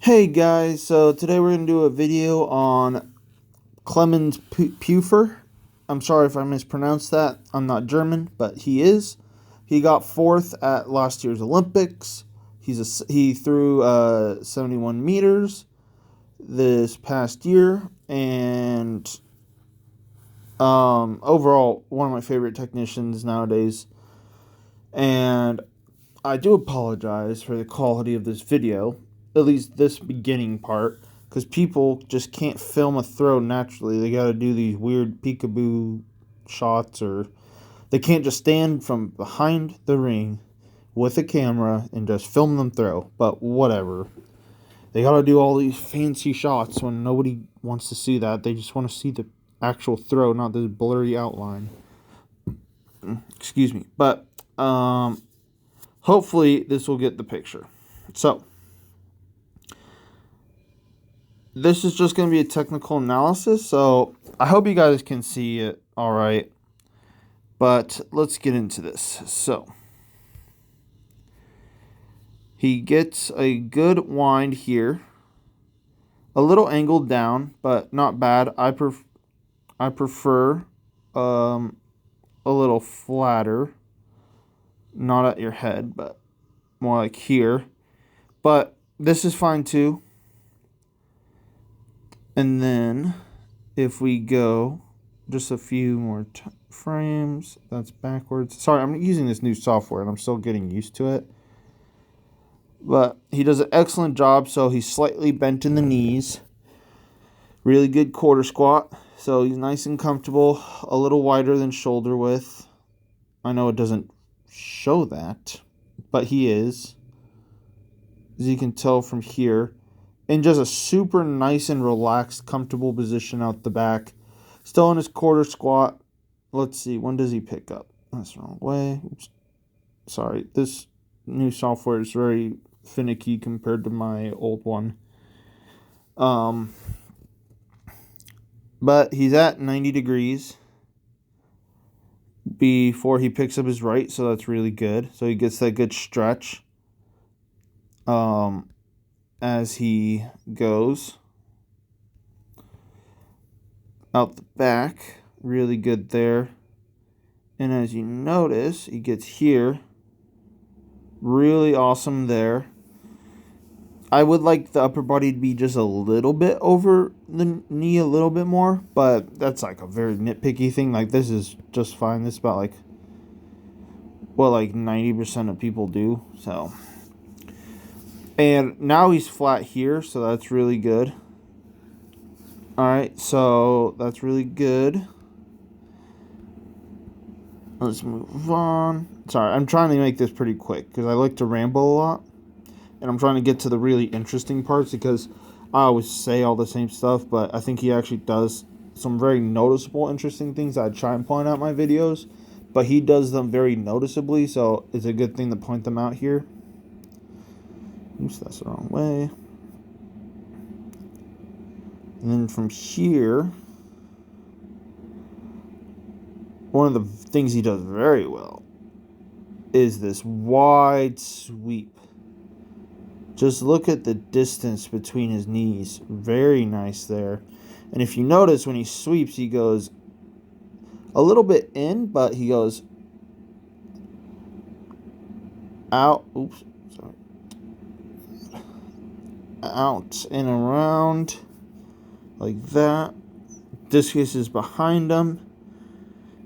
Hey guys, so today we're going to do a video on Clemens Prüfer. I'm sorry if I mispronounced that. I'm not German, but he is. He got fourth at last year's Olympics. He threw 71 meters this past year, and overall one of my favorite technicians nowadays. And I do apologize for the quality of this video, at least this beginning part, because people just can't film a throw naturally. They got to do these weird peekaboo shots, or they can't just stand from behind the ring with a camera and just film them throw. But whatever. They got to do all these fancy shots when nobody wants to see that. They just want to see the actual throw, not this blurry outline. Excuse me. But hopefully this will get the picture. So this is just going to be a technical analysis, so I hope you guys can see it all right. But let's get into this. So he gets a good wind here, a little angled down, but not bad. I prefer a little flatter, not at your head, but more like here. But this is fine too. And then if we go just a few more frames, that's backwards. Sorry, I'm using this new software and I'm still getting used to it. But he does an excellent job. So he's slightly bent in the knees. Really good quarter squat. So he's nice and comfortable. A little wider than shoulder width. I know it doesn't show that, but he is, as you can tell from here. In just a super nice and relaxed, comfortable position out the back. Still in his quarter squat. Let's see, when does he pick up? That's the wrong way. Oops. Sorry, this new software is very finicky compared to my old one. But he's at 90 degrees before he picks up his right, so that's really good. So he gets that good stretch as he goes out the back. Really good there. And as you notice, he gets here. Really awesome there. I would like the upper body to be just a little bit over the knee a little bit more, but that's like a very nitpicky thing. Like, this is just fine. This is about like what like 90% of people do. So, and now he's flat here, so that's really good. Alright, so that's really good. Let's move on. Sorry, I'm trying to make this pretty quick because I like to ramble a lot. And I'm trying to get to the really interesting parts because I always say all the same stuff, but I think he actually does some very noticeable, interesting things that I try and point out in my videos. But he does them very noticeably, so it's a good thing to point them out here. Oops, that's the wrong way. And then from here, one of the things he does very well is this wide sweep. Just look at the distance between his knees. Very nice there. And if you notice, when he sweeps, he goes a little bit in, but he goes out. Oops, sorry. Out and around like that. Discus is behind him.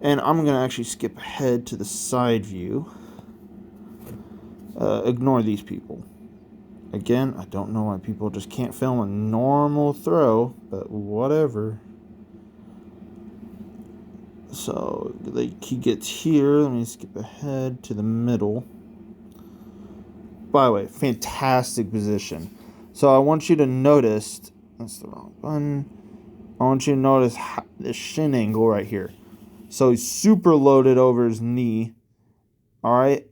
And I'm going to actually skip ahead to the side view. Ignore these people. Again, I don't know why people just can't film a normal throw, but whatever. So, like, he gets here. Let me skip ahead to the middle. By the way, fantastic position. So I want you to notice, that's the wrong button. I want you to notice the shin angle right here. So he's super loaded over his knee. All right.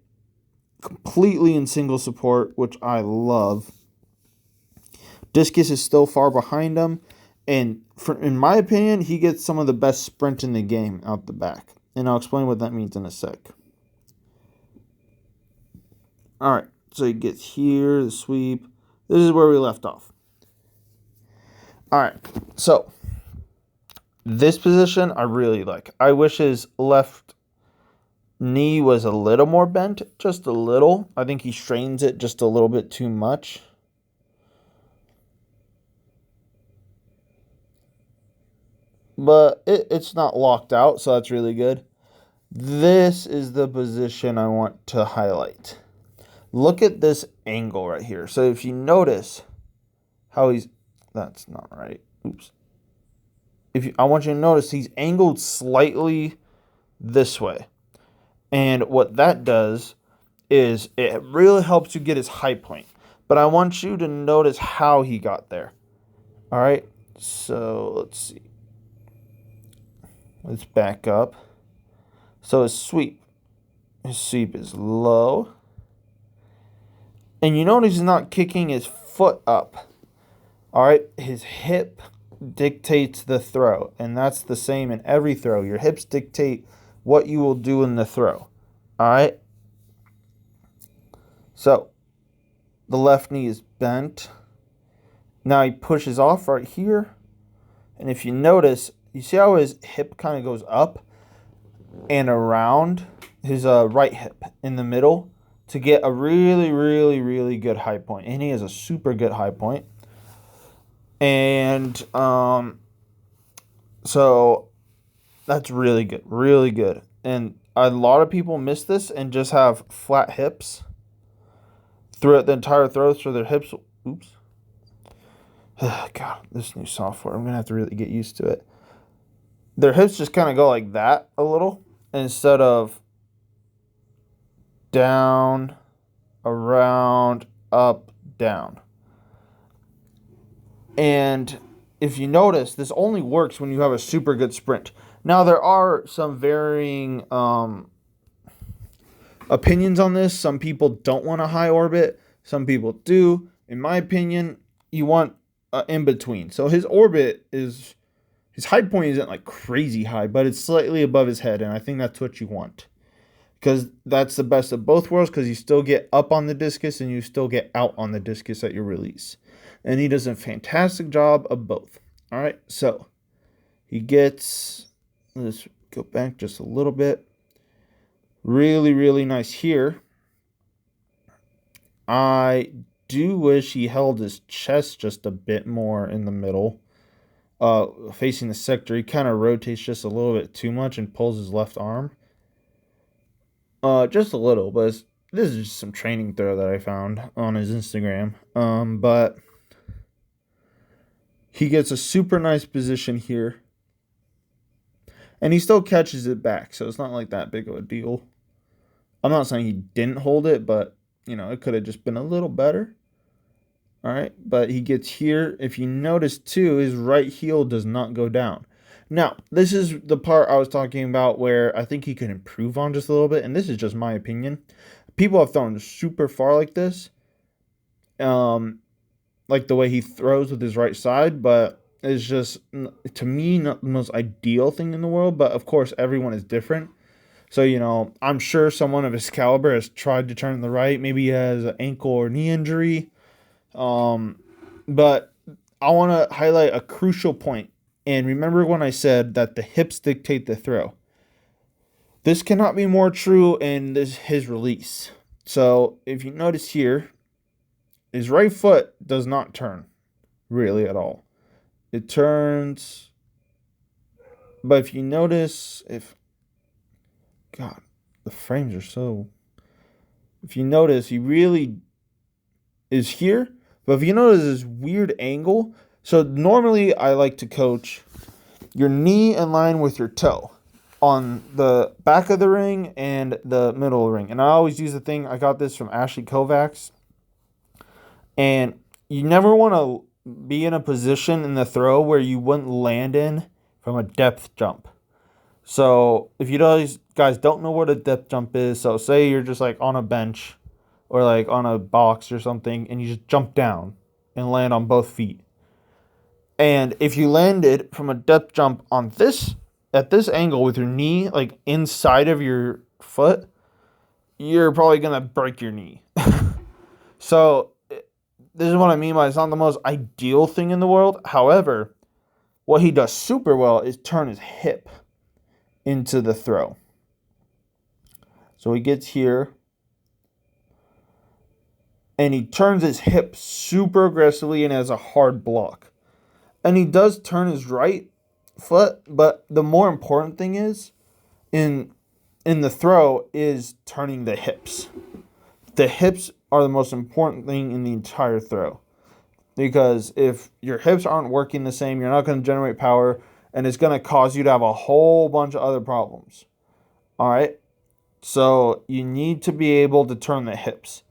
Completely in single support, which I love. Discus is still far behind him. And in my opinion, he gets some of the best sprint in the game out the back. And I'll explain what that means in a sec. All right. So he gets here, the sweep. This is where we left off. All right, so this position I really like. I wish his left knee was a little more bent, just a little. I think he strains it just a little bit too much. But it's not locked out, so that's really good. This is the position I want to highlight. Look at this angle right here. So if you notice how that's not right. Oops. I want you to notice he's angled slightly this way. And what that does is it really helps you get his high point. But I want you to notice how he got there. All right. So let's see. Let's back up. So his sweep is low. And you notice he's not kicking his foot up. All right, his hip dictates the throw, and that's the same in every throw. Your hips dictate what you will do in the throw. All right. So the left knee is bent. Now he pushes off right here. And if you notice, you see how his hip kind of goes up and around his right hip in the middle to get a really, really, really good high point. And he has a super good high point. And so that's really good, really good. And a lot of people miss this and just have flat hips throughout the entire throw, so their hips, oops. God, this new software, I'm going to have to really get used to it. Their hips just kind of go like that a little instead of down, around, up, down. And if you notice, this only works when you have a super good sprint. Now, there are some varying opinions on this. Some people don't want a high orbit. Some people do. In my opinion, you want in between. So his orbit is, his high point isn't like crazy high, but it's slightly above his head. And I think that's what you want. Because that's the best of both worlds, because you still get up on the discus and you still get out on the discus at your release. And he does a fantastic job of both. All right, so he gets, let's go back just a little bit. Really, really nice here. I do wish he held his chest just a bit more in the middle. Facing the sector, he kind of rotates just a little bit too much and pulls his left arm. Just a little, but this is just some training throw that I found on his Instagram. But he gets a super nice position here. And he still catches it back, so it's not like that big of a deal. I'm not saying he didn't hold it, but, you know, it could have just been a little better. All right, but he gets here. If you notice, too, his right heel does not go down. Now, this is the part I was talking about where I think he could improve on just a little bit, and this is just my opinion. People have thrown super far like this, like the way he throws with his right side, but it's just, to me, not the most ideal thing in the world, but of course, everyone is different. So, you know, I'm sure someone of his caliber has tried to turn the right. Maybe he has an ankle or knee injury. But I want to highlight a crucial point. And remember when I said that the hips dictate the throw. This cannot be more true in his release. So if you notice here, his right foot does not turn really at all. It turns, but if you notice, God, the frames are so, if you notice, he really is here, but if you notice this weird angle, so normally I like to coach your knee in line with your toe on the back of the ring and the middle of the ring. And I always use the thing, I got this from Ashley Kovacs, and you never want to be in a position in the throw where you wouldn't land in from a depth jump. So if you guys don't know what a depth jump is, so say you're just like on a bench or like on a box or something, and you just jump down and land on both feet. And if you landed from a depth jump on this, at this angle with your knee like inside of your foot, you're probably going to break your knee. So this is what I mean by it's not the most ideal thing in the world. However, what he does super well is turn his hip into the throw. So he gets here, and he turns his hip super aggressively and has a hard block. And he does turn his right foot, but the more important thing is in the throw is turning the hips. The hips are the most important thing in the entire throw. Because if your hips aren't working the same, you're not going to generate power, and it's going to cause you to have a whole bunch of other problems. All right? So you need to be able to turn the hips.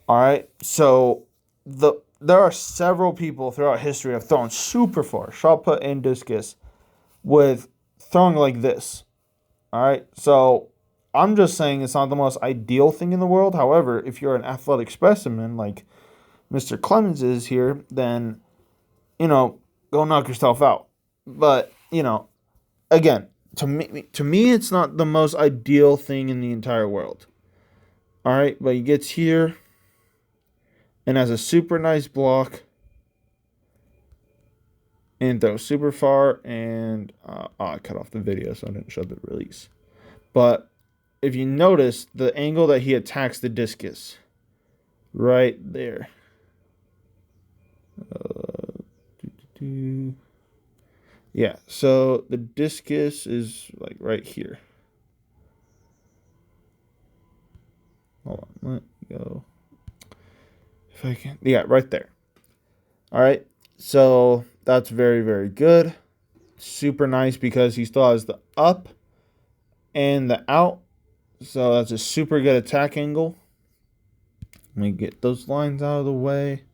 All right? So there are several people throughout history who have thrown super far, shot put and discus, with throwing like this. All right? So I'm just saying it's not the most ideal thing in the world. However, if you're an athletic specimen like Mr. Clemens is here, then, go knock yourself out. But, again, to me, it's not the most ideal thing in the entire world. All right, but he gets here and has a super nice block and throws super far. And I cut off the video, so I didn't show the release. But if you notice the angle that he attacks the discus, right there. Yeah, so the discus is like right here. Hold on, let me go. If I can, yeah, right there. All right, so that's very, very good. Super nice because he still has the up and the out. So that's a super good attack angle. Let me get those lines out of the way.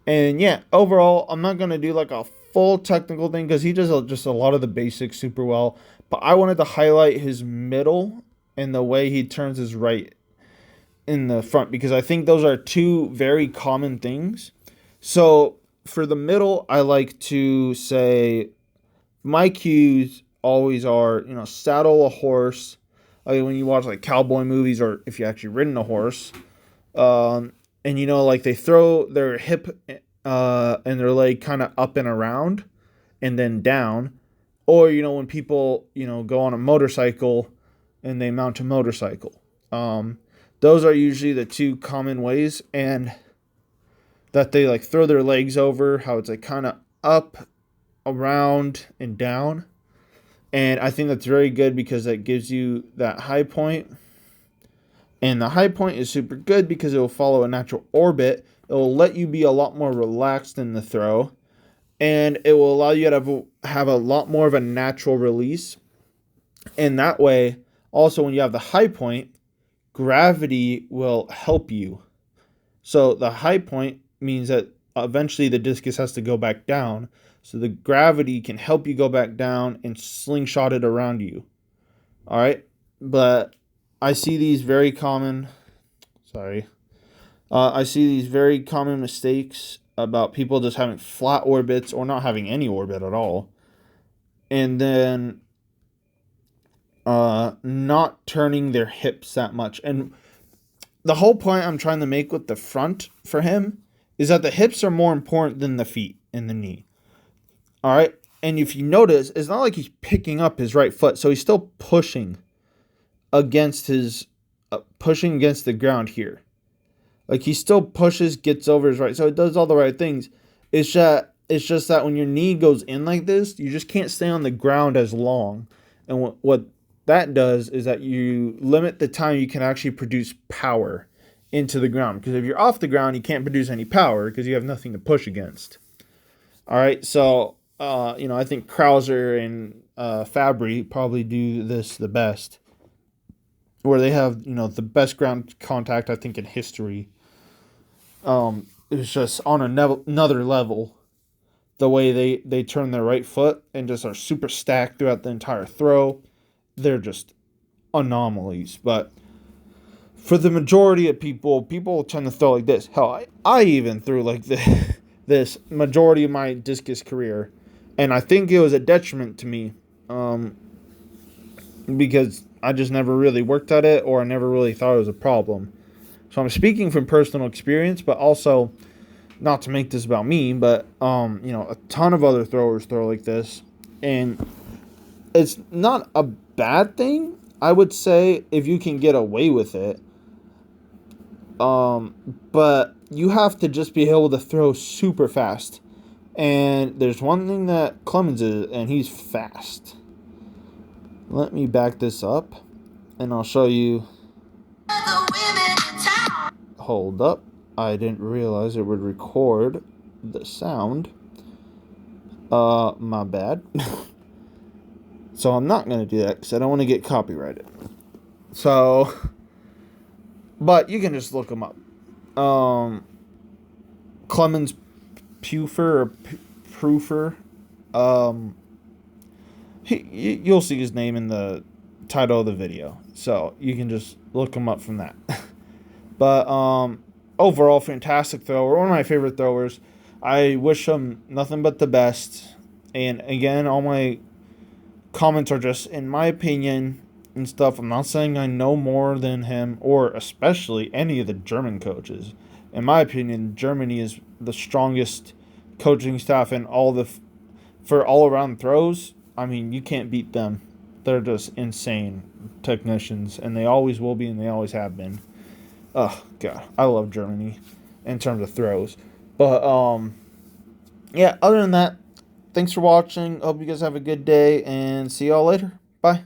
And yeah, overall, I'm not going to do like a full technical thing because he does just a lot of the basics super well. But I wanted to highlight his middle and the way he turns his right in the front, because I think those are two very common things. So for the middle, I like to say my cues always are, saddle a horse. Like when you watch like cowboy movies, or if you actually ridden a horse, and like they throw their hip and their leg kind of up and around and then down. Or, when people, go on a motorcycle and they mount a motorcycle. Those are usually the two common ways, and that they like throw their legs over, how it's like kind of up, around, and down. And I think that's very good because that gives you that high point. And the high point is super good because it will follow a natural orbit. It will let you be a lot more relaxed in the throw. And it will allow you to have a lot more of a natural release. And that way, also when you have the high point, gravity will help you. So the high point means that eventually the discus has to go back down. So the gravity can help you go back down and slingshot it around you. All right. But I see these very common, I see these very common mistakes about people just having flat orbits or not having any orbit at all. And then not turning their hips that much. And the whole point I'm trying to make with the front for him is that the hips are more important than the feet and the knee. All right. And if you notice, it's not like he's picking up his right foot. So he's still pushing against pushing against the ground here. Like he still pushes, gets over his right. So it does all the right things. It's just that when your knee goes in like this, you just can't stay on the ground as long. And what that does is that you limit the time you can actually produce power into the ground. Because if you're off the ground, you can't produce any power because you have nothing to push against. All right, so I think Krauser and Fabry probably do this the best, where they have the best ground contact I think in history. It's just on another level. The way they turn their right foot and just are super stacked throughout the entire throw. They're just anomalies. But for the majority of people tend to throw like this. Hell, I even threw like this majority of my discus career. And I think it was a detriment to me because I just never really worked at it, or I never really thought it was a problem. So I'm speaking from personal experience, but also not to make this about me, but a ton of other throwers throw like this, and it's not a bad thing, I would say, if you can get away with it. But you have to just be able to throw super fast. And there's one thing that Clemens is, and he's fast. Let me back this up, and I'll show you. Hold up. I didn't realize it would record the sound. My bad. So I'm not going to do that because I don't want to get copyrighted. So, but you can just look him up. Clemens Prüfer. You'll see his name in the title of the video. So you can just look him up from that. But overall, fantastic thrower. One of my favorite throwers. I wish him nothing but the best. And again, all my comments are just in my opinion and stuff. I'm not saying I know more than him or especially any of the German coaches. In my opinion, Germany is the strongest coaching staff in for all around throws. I mean, you can't beat them. They're just insane technicians, and they always will be, and they always have been. Oh God, I love Germany in terms of throws. But yeah, other than that, thanks for watching. Hope you guys have a good day, and see y'all later. Bye.